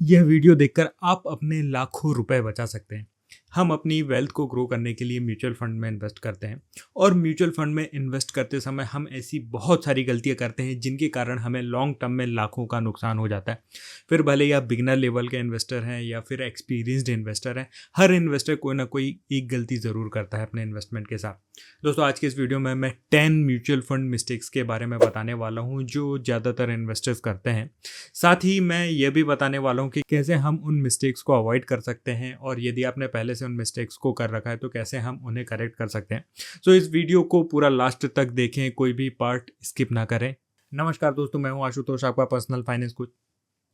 यह वीडियो देखकर आप अपने लाखों रुपए बचा सकते हैं। हम अपनी वेल्थ को ग्रो करने के लिए म्यूचुअल फंड में इन्वेस्ट करते हैं और म्यूचुअल फंड में इन्वेस्ट करते समय हम ऐसी बहुत सारी गलतियां करते हैं जिनके कारण हमें लॉन्ग टर्म में लाखों का नुकसान हो जाता है। फिर भले ही आप बिगिनर लेवल के इन्वेस्टर हैं या फिर एक्सपीरियंस्ड इन्वेस्टर हैं, हर इन्वेस्टर कोई ना कोई एक गलती ज़रूर करता है अपने इन्वेस्टमेंट के साथ। दोस्तों, आज के इस वीडियो में मैं 10 म्यूचुअल फंड मिस्टेक्स के बारे में बताने वाला हूँ जो ज़्यादातर इन्वेस्टर्स करते हैं। साथ ही मैं ये भी बताने वाला हूँ कि कैसे हम उन मिस्टेक्स को अवॉइड कर सकते हैं और यदि आपने पहले से उन मिस्टेक्स को कर रखा है तो कैसे हम उन्हें करेक्ट कर सकते हैं। सो इस वीडियो को पूरा लास्ट तक देखें, कोई भी पार्ट स्किप ना करें। नमस्कार दोस्तों, मैं हूँ आशुतोष, आपका पर्सनल फाइनेंस कोच।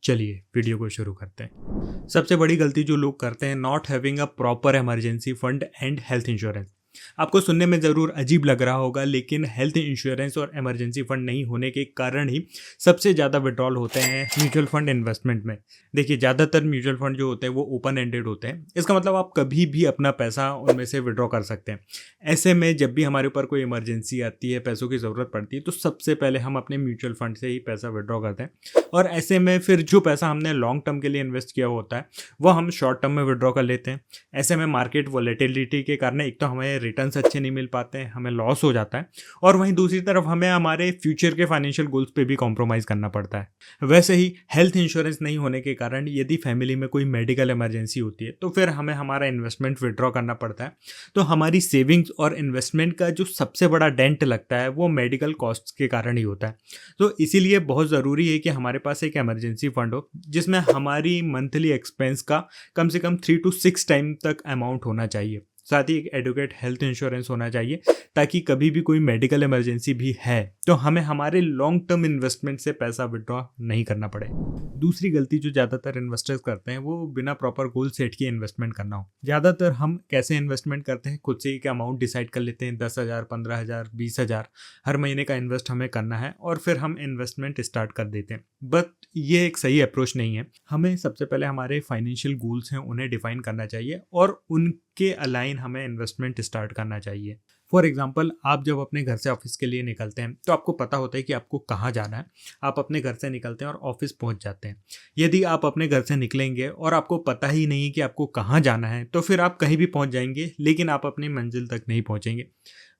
चलिए वीडियो को शुरू करते हैं। सबसे बड़ी गलती जो लोग करते हैं, not having a proper emergency fund and health insurance. आपको सुनने में ज़रूर अजीब लग रहा होगा, लेकिन हेल्थ इंश्योरेंस और इमरजेंसी फंड नहीं होने के कारण ही सबसे ज़्यादा विड्रॉल होते हैं म्यूचुअल फंड इन्वेस्टमेंट में। देखिए, ज़्यादातर म्यूचुअल फंड जो होते हैं वो ओपन एंडेड होते हैं। इसका मतलब आप कभी भी अपना पैसा उनमें से विड्रॉ कर सकते हैं। ऐसे में जब भी हमारे ऊपर कोई इमरजेंसी आती है, पैसों की ज़रूरत पड़ती है, तो सबसे पहले हम अपने म्यूचुअल फंड से ही पैसा विड्रॉ करते हैं और ऐसे में फिर जो पैसा हमने लॉन्ग टर्म के लिए इन्वेस्ट किया होता है वो हम शॉर्ट टर्म में विड्रॉ कर लेते हैं। ऐसे में मार्केट वॉलेटिलिटी के कारण एक तो हमें रिटर्न्स अच्छे नहीं मिल पाते हैं, हमें लॉस हो जाता है, और वहीं दूसरी तरफ हमें हमारे फ्यूचर के फाइनेंशियल गोल्स पे भी कॉम्प्रोमाइज करना पड़ता है। वैसे ही हेल्थ इंश्योरेंस नहीं होने के कारण यदि फैमिली में कोई मेडिकल इमरजेंसी होती है तो फिर हमें हमारा इन्वेस्टमेंट विड्रॉ करना पड़ता है। तो हमारी सेविंग्स और इन्वेस्टमेंट का जो सबसे बड़ा डेंट लगता है वो मेडिकल कॉस्ट्स के कारण ही होता है। तो इसीलिए बहुत ज़रूरी है कि हमारे पास एक इमरजेंसी फंड हो जिसमें हमारी मंथली एक्सपेंस का कम से कम 3 to 6 टाइम तक अमाउंट होना चाहिए। साथ ही एक एडुकेट हेल्थ इंश्योरेंस होना चाहिए ताकि कभी भी कोई मेडिकल इमरजेंसी भी है तो हमें हमारे लॉन्ग टर्म इन्वेस्टमेंट से पैसा विड्रॉ नहीं करना पड़े। दूसरी गलती जो ज़्यादातर इन्वेस्टर्स करते हैं वो बिना प्रॉपर गोल सेट किए इन्वेस्टमेंट करना हो। ज़्यादातर हम कैसे इन्वेस्टमेंट करते हैं, खुद से ही अमाउंट डिसाइड कर लेते हैं, 10,000, 15,000, 20,000 हर महीने का इन्वेस्ट हमें करना है और फिर हम इन्वेस्टमेंट स्टार्ट कर देते हैं। बट ये एक सही अप्रोच नहीं है। हमें सबसे पहले हमारे फाइनेंशियल गोल्स हैं उन्हें डिफाइन करना चाहिए और उनके अलाइन हमें इन्वेस्टमेंट स्टार्ट करना चाहिए। फॉर एग्जाम्पल, आप जब अपने घर से ऑफिस के लिए निकलते हैं तो आपको पता होता है कि आपको कहाँ जाना है। आप अपने घर से निकलते हैं और ऑफिस पहुंच जाते हैं। यदि आप अपने घर से निकलेंगे और आपको पता ही नहीं कि आपको कहाँ जाना है तो फिर आप कहीं भी पहुंच जाएंगे लेकिन आप अपनी मंजिल तक नहीं पहुंचेंगे।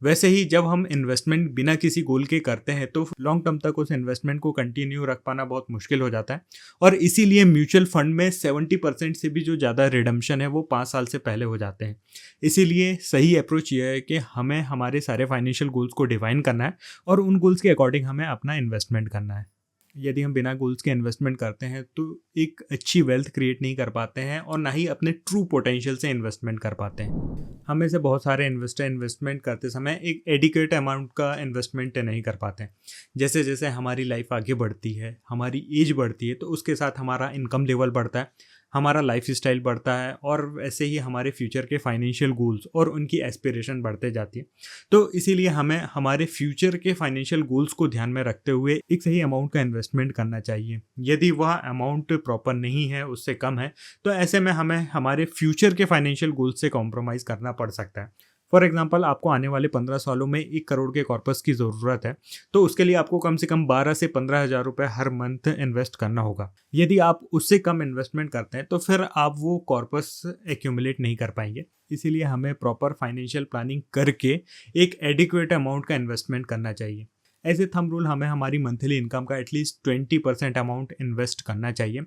वैसे ही जब हम इन्वेस्टमेंट बिना किसी गोल के करते हैं तो लॉन्ग टर्म तक उस इन्वेस्टमेंट को कंटिन्यू रख पाना बहुत मुश्किल हो जाता है और इसीलिए म्यूचुअल फंड में 70% से भी जो ज़्यादा रिडम्पशन है वो 5 साल से पहले हो जाते हैं। इसीलिए सही अप्रोच ये है कि हमें हमारे सारे फाइनेंशियल गोल्स को डिफाइन करना है और उन गोल्स के अकॉर्डिंग हमें अपना इन्वेस्टमेंट करना है। यदि हम बिना गोल्स के इन्वेस्टमेंट करते हैं तो एक अच्छी वेल्थ क्रिएट नहीं कर पाते हैं और ना ही अपने ट्रू पोटेंशियल से इन्वेस्टमेंट कर पाते हैं। हमें से बहुत सारे इन्वेस्टर इन्वेस्टमेंट करते समय एक एडिक्वेट अमाउंट का इन्वेस्टमेंट नहीं कर पाते हैं। जैसे जैसे हमारी लाइफ आगे बढ़ती है, हमारी एज बढ़ती है, तो उसके साथ हमारा इनकम लेवल बढ़ता है, हमारा लाइफ स्टाइल बढ़ता है और वैसे ही हमारे फ्यूचर के फाइनेंशियल गोल्स और उनकी एस्पिरेशन बढ़ते जाती है। तो इसीलिए हमें हमारे फ्यूचर के फाइनेंशियल गोल्स को ध्यान में रखते हुए एक सही अमाउंट का इन्वेस्टमेंट करना चाहिए। यदि वह अमाउंट प्रॉपर नहीं है, उससे कम है, तो ऐसे में हमें हमारे फ्यूचर के फाइनेंशियल गोल्स से कॉम्प्रोमाइज़ करना पड़ सकता है। फॉर एग्जाम्पल, आपको आने वाले 15 सालों में 1 करोड़ के कॉर्पस की ज़रूरत है, तो उसके लिए आपको कम से कम 12 से 15,000 रुपये हर मंथ इन्वेस्ट करना होगा। यदि आप उससे कम इन्वेस्टमेंट करते हैं तो फिर आप वो कॉर्पस एक्यूमुलेट नहीं कर पाएंगे। इसीलिए हमें प्रॉपर फाइनेंशियल प्लानिंग करके एक एडिक्वेट अमाउंट का इन्वेस्टमेंट करना चाहिए। ऐसे थंब रूल, हमें हमारी मंथली इनकम का एटलीस्ट 20% अमाउंट इन्वेस्ट करना चाहिए।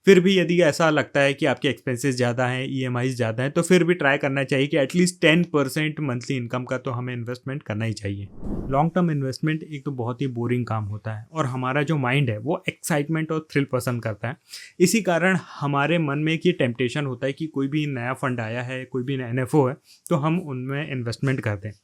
फिर भी यदि ऐसा लगता है कि आपके एक्सपेंसेस ज़्यादा हैं, EMIs ज़्यादा हैं, तो फिर भी ट्राई करना चाहिए कि एटलीस्ट 10% मंथली इनकम का तो हमें इन्वेस्टमेंट करना ही चाहिए। लॉन्ग टर्म इन्वेस्टमेंट एक तो बहुत ही बोरिंग काम होता है और हमारा जो माइंड है वो एक्साइटमेंट और थ्रिल पसंद करता है। इसी कारण हमारे मन में एक ये टेम्पटेशन होता है कि कोई भी नया फंड आया है, कोई भी NFO है, तो हम उनमें इन्वेस्टमेंट करते हैं।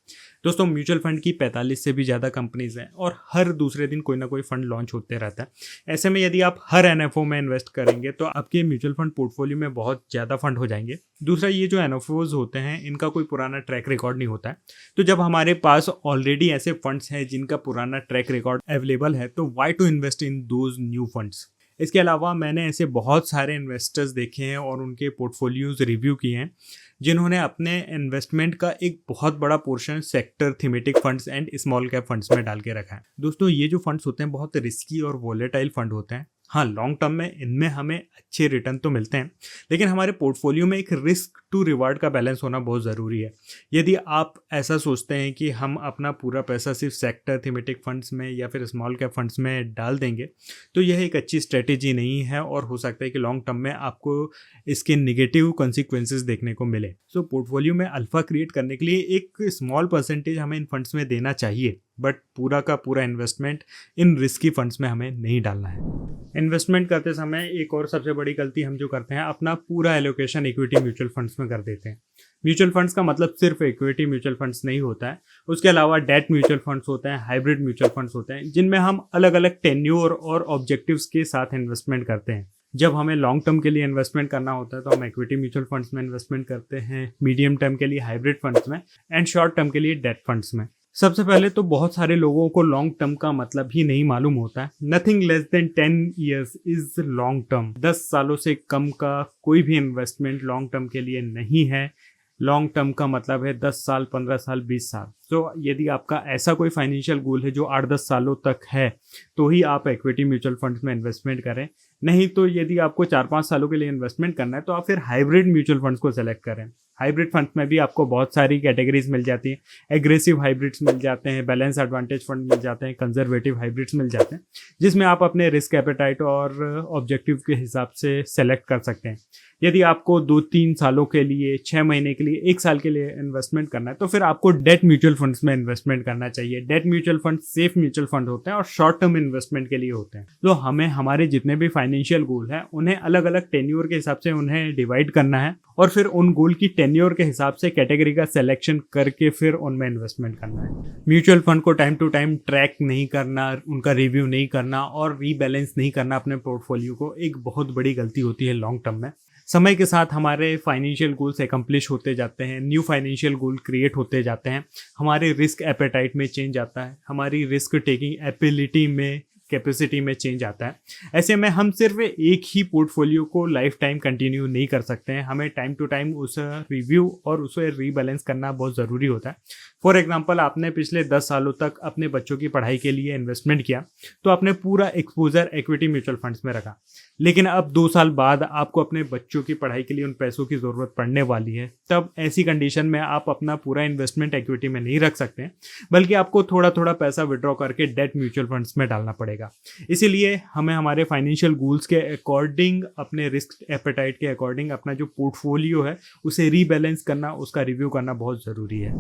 दोस्तों, म्यूचुअल फंड की 45 से भी ज़्यादा कंपनीज हैं और हर दूसरे दिन कोई ना कोई फंड लॉन्च होते रहता है। ऐसे में यदि आप हर NFO में इन्वेस्ट करेंगे तो आपके म्यूचुअल फंड पोर्टफोलियो में बहुत ज़्यादा फंड हो जाएंगे। दूसरा, ये जो NFOs होते हैं इनका कोई पुराना ट्रैक रिकॉर्ड नहीं होता है। तो जब हमारे पास ऑलरेडी ऐसे फंड्स हैं जिनका पुराना ट्रैक रिकॉर्ड अवेलेबल है, तो why to invest in those new funds. इसके अलावा मैंने ऐसे बहुत सारे इन्वेस्टर्स देखे हैं और उनके पोर्टफोलियोज रिव्यू किए हैं जिन्होंने अपने इन्वेस्टमेंट का एक बहुत बड़ा portion sector, thematic funds and small cap funds में डाल के रखा है। दोस्तों, ये जो फंड्स होते हैं बहुत रिस्की और वोलेटाइल फंड होते हैं। हाँ, लॉन्ग टर्म में इनमें हमें अच्छे रिटर्न तो मिलते हैं, लेकिन हमारे पोर्टफोलियो में एक रिस्क टू रिवार्ड का बैलेंस होना बहुत ज़रूरी है। यदि आप ऐसा सोचते हैं कि हम अपना पूरा पैसा सिर्फ सेक्टर थीमेटिक फंड्स में या फिर स्मॉल कैप फंड्स में डाल देंगे, तो यह एक अच्छी स्ट्रेटेजी नहीं है और हो सकता है कि लॉन्ग टर्म में आपको इसके नेगेटिव कॉन्सिक्वेंसेस देखने को मिले। सो पोर्टफोलियो में अल्फा क्रिएट करने के लिए एक स्मॉल परसेंटेज हमें इन फंड्स में देना चाहिए, बट पूरा का पूरा इन्वेस्टमेंट इन रिस्की फंड्स में हमें नहीं डालना है। इन्वेस्टमेंट करते समय एक और सबसे बड़ी गलती हम जो करते हैं, अपना पूरा एलोकेशन इक्विटी म्यूचुअल फंड्स में कर देते हैं। म्यूचुअल फंड्स का मतलब सिर्फ इक्विटी म्यूचुअल फंड्स नहीं होता है, उसके अलावा डेट म्यूचुअल फंड्स होते हैं, हाइब्रिड म्यूचुअल फंड्स होते हैं, जिनमें हम अलग अलग टेन्योर और ऑब्जेक्टिव्स के साथ इन्वेस्टमेंट करते हैं। जब हमें लॉन्ग टर्म के लिए इन्वेस्टमेंट करना होता है तो हम इक्विटी म्यूचुअल फंड्स में इन्वेस्टमेंट करते हैं, मीडियम टर्म के लिए हाइब्रिड फंड्स में एंड शॉर्ट टर्म के लिए डेट फंड्स में। सबसे पहले तो बहुत सारे लोगों को लॉन्ग टर्म का मतलब ही नहीं मालूम होता है। Nothing less than 10 years is long term. 10 सालों से कम का कोई भी इन्वेस्टमेंट लॉन्ग टर्म के लिए नहीं है। लॉन्ग टर्म का मतलब है 10 साल, 15 साल, 20 साल। तो यदि आपका ऐसा कोई फाइनेंशियल गोल है जो 8-10 सालों तक है, तो ही आप इक्विटी म्यूचुअल फंड्स में इन्वेस्टमेंट करें। नहीं तो यदि आपको 4-5 सालों के लिए इन्वेस्टमेंट करना है तो आप फिर हाइब्रिड म्यूचुअल फंड्स को सेलेक्ट करें। हाइब्रिड फंड्स में भी आपको बहुत सारी कैटेगरीज मिल जाती हैं। एग्रेसिव हाइब्रिड्स मिल जाते हैं, बैलेंस एडवांटेज फंड मिल जाते हैं, कंजर्वेटिव हाइब्रिड्स मिल जाते हैं, जिसमें आप अपने रिस्क एपेटाइट और ऑब्जेक्टिव के हिसाब से सेलेक्ट कर सकते हैं। यदि आपको 2-3 सालों के लिए, 6 महीने के लिए, 1 साल के लिए इन्वेस्टमेंट करना है तो फिर आपको डेट म्यूचुअल फंड्स में इन्वेस्टमेंट करना चाहिए। Debt mutual fund safe mutual fund होते हैं और शॉर्ट टर्म इन्वेस्टमेंट के लिए होते हैं। तो हमें हमारे जितने भी फाइनेंशियल गोल हैं उन्हें अलग अलग टेन्योर के हिसाब से उन्हें डिवाइड करना है और फिर उन गोल की टेन्योर के हिसाब से कैटेगरी का सिलेक्शन करके फिर उनमें इन्वेस्टमेंट करना है। म्यूचुअल फंड को टाइम टू टाइम ट्रैक नहीं करना, उनका रिव्यू नहीं करना और रीबैलेंस नहीं करना अपने पोर्टफोलियो को एक बहुत बड़ी गलती होती है लॉन्ग टर्म में। समय के साथ हमारे फाइनेंशियल गोल्स एकम्प्लिश होते जाते हैं, न्यू फाइनेंशियल गोल क्रिएट होते जाते हैं, हमारे रिस्क एपेटाइट में चेंज आता है, हमारी रिस्क टेकिंग एबिलिटी में, कैपेसिटी में चेंज आता है। ऐसे में हम सिर्फ एक ही पोर्टफोलियो को लाइफ टाइम कंटिन्यू नहीं कर सकते हैं। हमें टाइम टू टाइम उसे रिव्यू और उसे रीबैलेंस करना बहुत ज़रूरी होता है। फॉर एग्जांपल, आपने पिछले 10 सालों तक अपने बच्चों की पढ़ाई के लिए इन्वेस्टमेंट किया तो आपने पूरा एक्सपोजर इक्विटी म्यूचुअल फंड्स में रखा, लेकिन अब 2 साल बाद आपको अपने बच्चों की पढ़ाई के लिए उन पैसों की ज़रूरत पड़ने वाली है। तब ऐसी कंडीशन में आप अपना पूरा इन्वेस्टमेंट इक्विटी में नहीं रख सकते, बल्कि आपको थोड़ा थोड़ा पैसा विड्रॉ करके डेट म्यूचुअल फंड्स में डालना पड़ेगा। इसीलिए हमें हमारे फाइनेंशियल गोल्स के अकॉर्डिंग, अपने रिस्क एपेटाइट के अकॉर्डिंग अपना जो पोर्टफोलियो है उसे रीबैलेंस करना, उसका रिव्यू करना बहुत ज़रूरी है।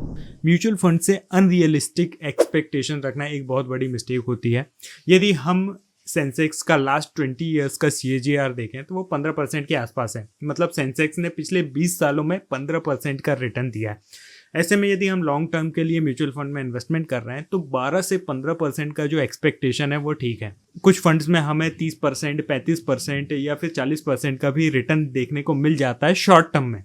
म्यूचुअल फंड से अनरियलिस्टिक एक्सपेक्टेशन रखना एक बहुत बड़ी मिस्टेक होती है। यदि हम सेंसेक्स का लास्ट 20 ईयर्स का CAGR देखें तो वो 15% के आसपास है। मतलब सेंसेक्स ने पिछले 20 सालों में 15% का रिटर्न दिया है। ऐसे में यदि हम लॉन्ग टर्म के लिए म्यूचुअल फंड में इन्वेस्टमेंट कर रहे हैं तो 12 से 15% का जो एक्सपेक्टेशन है वो ठीक है। कुछ फंड्स में हमें 30%, 35% या फिर 40% का भी रिटर्न देखने को मिल जाता है शॉर्ट टर्म में।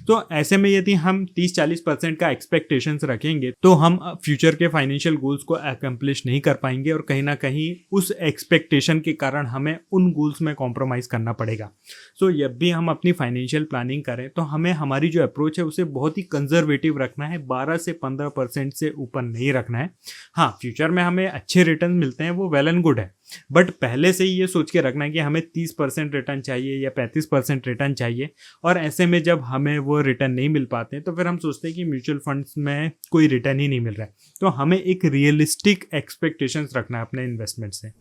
तो ऐसे में यदि हम 30-40% का एक्सपेक्टेशंस रखेंगे तो हम फ्यूचर के फाइनेंशियल गोल्स को अकम्प्लिश नहीं कर पाएंगे और कहीं ना कहीं उस एक्सपेक्टेशन के कारण हमें उन गोल्स में कॉम्प्रोमाइज़ करना पड़ेगा। सो जब भी हम अपनी फाइनेंशियल प्लानिंग करें तो हमें हमारी जो अप्रोच है उसे बहुत ही कंजर्वेटिव रखना है, 12 से 15% से ऊपर नहीं रखना है। हाँ, फ्यूचर में हमें अच्छे रिटर्न मिलते हैं, वो वेल एंड गुड है, बट पहले से ही ये सोच के रखना है कि हमें 30% रिटर्न चाहिए या 35% रिटर्न चाहिए। और ऐसे में जब हमें वो रिटर्न नहीं मिल पाते तो फिर हम सोचते हैं कि म्यूचुअल फंड्स में कोई रिटर्न ही नहीं मिल रहा है। तो हमें एक रियलिस्टिक एक्सपेक्टेशंस रखना है अपने इन्वेस्टमेंट से।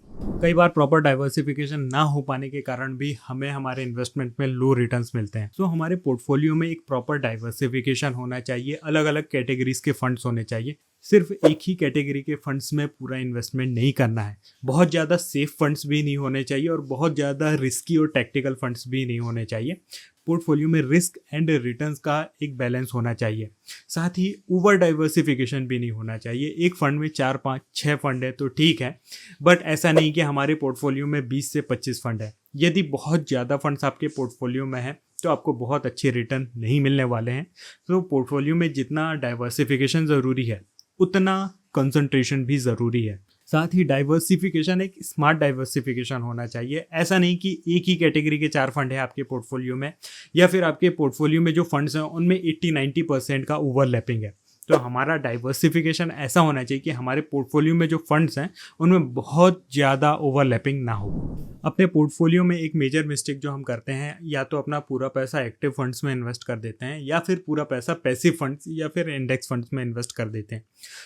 कई बार प्रॉपर डाइवर्सिफिकेशन ना हो पाने के कारण भी हमें हमारे इन्वेस्टमेंट में लो रिटर्न्स मिलते हैं। तो हमारे पोर्टफोलियो में एक प्रॉपर डाइवर्सिफिकेशन होना चाहिए, अलग अलग कैटेगरीज के फंड्स होने चाहिए। सिर्फ एक ही कैटेगरी के फंड्स में पूरा इन्वेस्टमेंट नहीं करना है। बहुत ज़्यादा सेफ फंड्स भी नहीं होने चाहिए और बहुत ज़्यादा रिस्की और टैक्टिकल फंड्स भी नहीं होने चाहिए। पोर्टफोलियो में रिस्क एंड रिटर्न्स का एक बैलेंस होना चाहिए। साथ ही ओवर डाइवर्सिफिकेशन भी नहीं होना चाहिए। एक फंड में 4, 5, 6 फंड है तो ठीक है, बट ऐसा नहीं कि हमारे पोर्टफोलियो में 20 से 25 फंड है। यदि बहुत ज़्यादा फंड्स आपके पोर्टफोलियो में है तो आपको बहुत अच्छे रिटर्न नहीं मिलने वाले हैं। तो पोर्टफोलियो में जितना डाइवर्सिफिकेशन ज़रूरी है उतना कंसंट्रेशन भी ज़रूरी है। साथ ही डाइवर्सिफिकेशन एक स्मार्ट डाइवर्सिफिकेशन होना चाहिए। ऐसा नहीं कि एक ही कैटेगरी के 4 फंड है आपके पोर्टफोलियो में, या फिर आपके पोर्टफोलियो में जो फंड्स हैं उनमें 80-90% का ओवरलैपिंग है। तो हमारा डाइवर्सिफिकेशन ऐसा होना चाहिए कि हमारे पोर्टफोलियो में जो फंड्स हैं उनमें बहुत ज़्यादा ओवरलैपिंग ना हो। अपने पोर्टफोलियो में एक मेजर मिस्टेक जो हम करते हैं, या तो अपना पूरा पैसा एक्टिव फंड्स में इन्वेस्ट कर देते हैं या फिर पूरा पैसा पैसिव फंड्स या फिर इंडेक्स फंड्स में इन्वेस्ट कर देते हैं।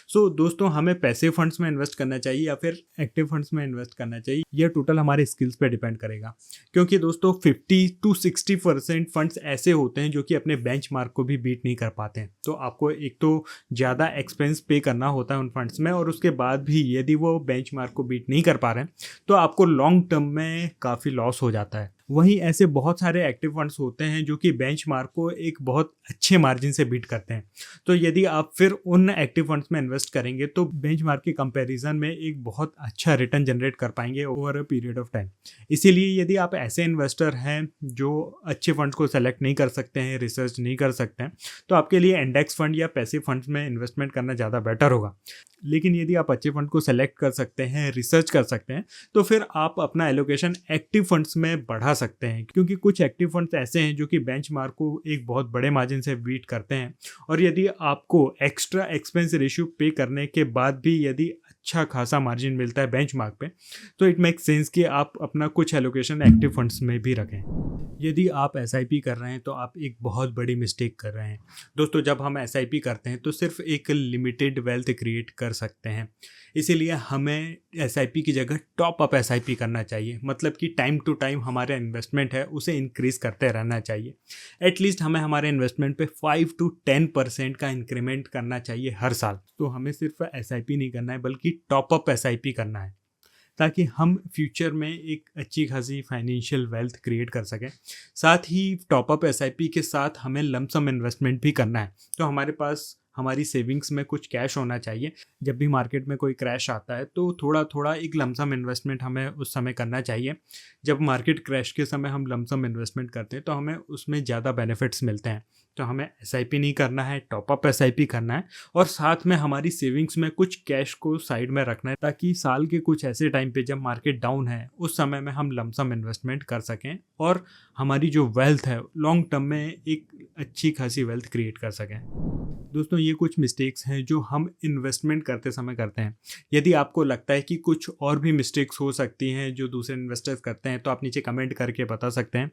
सो दोस्तों, हमें पैसिव फंड्स में इन्वेस्ट करना चाहिए या फिर एक्टिव फंड्स में इन्वेस्ट करना चाहिए, यह टोटल हमारे स्किल्स पे डिपेंड करेगा। क्योंकि दोस्तों 50-60% फंड्स ऐसे होते हैं जो कि अपने बेंचमार्क को भी बीट नहीं कर पाते हैं। तो आपको एक तो ज़्यादा एक्सपेंस पे करना होता है उन फंड्स में, और उसके बाद भी यदि वो बेंचमार्क को बीट नहीं कर पा रहे हैं तो आपको लॉन्ग टर्म में काफ़ी लॉस हो जाता है। वहीं ऐसे बहुत सारे एक्टिव फंड्स होते हैं जो कि बेंचमार्क को एक बहुत अच्छे मार्जिन से बीट करते हैं। तो यदि आप फिर उन एक्टिव फंड्स में इन्वेस्ट करेंगे तो बेंचमार्क के कंपैरिजन में एक बहुत अच्छा रिटर्न जनरेट कर पाएंगे over a period of time. इसीलिए यदि आप ऐसे इन्वेस्टर हैं जो अच्छे फंड्स को सेलेक्ट नहीं कर सकते हैं, रिसर्च नहीं कर सकते हैं, तो आपके लिए इंडेक्स फंड या पैसिव फंड्स में इन्वेस्टमेंट करना ज़्यादा बेटर होगा। लेकिन यदि आप अच्छे फंड को सेलेक्ट कर सकते हैं, रिसर्च कर सकते हैं, तो फिर आप अपना एलोकेशन एक्टिव फंड्स में बढ़ा सकते हैं। क्योंकि कुछ एक्टिव फंड्स ऐसे हैं जो कि बेंचमार्क को एक बहुत बड़े मार्जिन से बीट करते हैं, और यदि आपको एक्स्ट्रा एक्सपेंस रेशियो पे करने के बाद भी यदि अच्छा खासा मार्जिन मिलता है बेंचमार्क पे, तो इट मेक सेंस कि आप अपना कुछ एलोकेशन एक्टिव फंड्स में भी रखें। यदि आप एसआईपी कर रहे हैं तो आप एक बहुत बड़ी मिस्टेक कर रहे हैं। दोस्तों, जब हम एसआईपी करते हैं तो सिर्फ एक लिमिटेड वेल्थ क्रिएट कर सकते हैं। इसीलिए हमें एसआईपी की जगह टॉप अप एसआईपी करना चाहिए। मतलब कि टाइम टू टाइम हमारा इन्वेस्टमेंट है उसे इंक्रीज करते रहना चाहिए। एटलीस्ट हमें हमारे इन्वेस्टमेंट पे 5-10% का इंक्रीमेंट करना चाहिए हर साल। तो हमें सिर्फ एसआईपी नहीं करना है बल्कि टॉप अप एसआईपी करना है, ताकि हम फ्यूचर में एक अच्छी खासी फाइनेंशियल वेल्थ क्रिएट कर सकें। साथ ही टॉपअप एसआईपी के साथ हमें लमसम इन्वेस्टमेंट भी करना है। तो हमारे पास हमारी सेविंग्स में कुछ कैश होना चाहिए। जब भी मार्केट में कोई क्रैश आता है तो थोड़ा थोड़ा एक लमसम इन्वेस्टमेंट हमें उस समय करना चाहिए। जब मार्केट क्रैश के समय हम लमसम इन्वेस्टमेंट करते हैं तो हमें उसमें ज़्यादा बेनिफिट्स मिलते हैं। तो हमें एसआईपी नहीं करना है, टॉपअप एसआईपी करना है, और साथ में हमारी सेविंग्स में कुछ कैश को साइड में रखना है, ताकि साल के कुछ ऐसे टाइम पे जब मार्केट डाउन है उस समय में हम लमसम इन्वेस्टमेंट कर सकें और हमारी जो वेल्थ है लॉन्ग टर्म में एक अच्छी खासी वेल्थ क्रिएट कर सकें। दोस्तों, ये कुछ मिस्टेक्स हैं जो हम इन्वेस्टमेंट करते समय करते हैं। यदि आपको लगता है कि कुछ और भी मिस्टेक्स हो सकती हैं जो दूसरे इन्वेस्टर्स करते हैं तो आप नीचे कमेंट करके बता सकते हैं।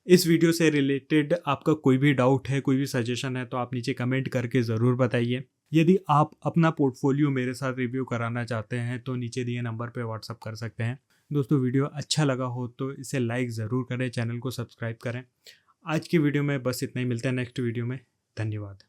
इस वीडियो से रिलेटेड आपका कोई भी डाउट है, कोई भी सजेशन है, तो आप नीचे कमेंट करके ज़रूर बताइए। यदि आप अपना पोर्टफोलियो मेरे साथ रिव्यू कराना चाहते हैं तो नीचे दिए नंबर पर व्हाट्सअप कर सकते हैं। दोस्तों, वीडियो अच्छा लगा हो तो इसे लाइक ज़रूर करें, चैनल को सब्सक्राइब करें। आज की वीडियो में बस इतना ही। मिलते हैं नेक्स्ट वीडियो में। धन्यवाद।